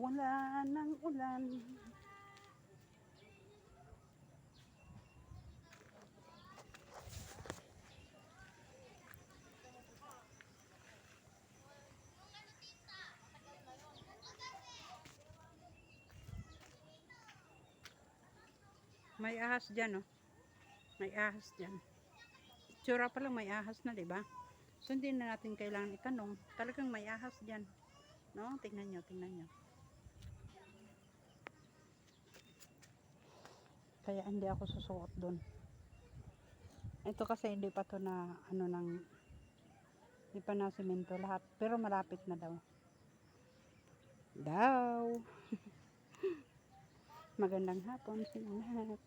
Wala ng ulan. May ahas dyan, oh. May ahas dyan. Tsura pa lang may ahas na, diba? So, hindi na natin kailangan itanong. Talagang may ahas dyan. No? Tingnan nyo, tingnan nyo. Kaya hindi ako susuot dun. Ito kasi hindi pa to na, hindi pa na semento lahat. Pero malapit na daw. Magandang hapon sa lahat.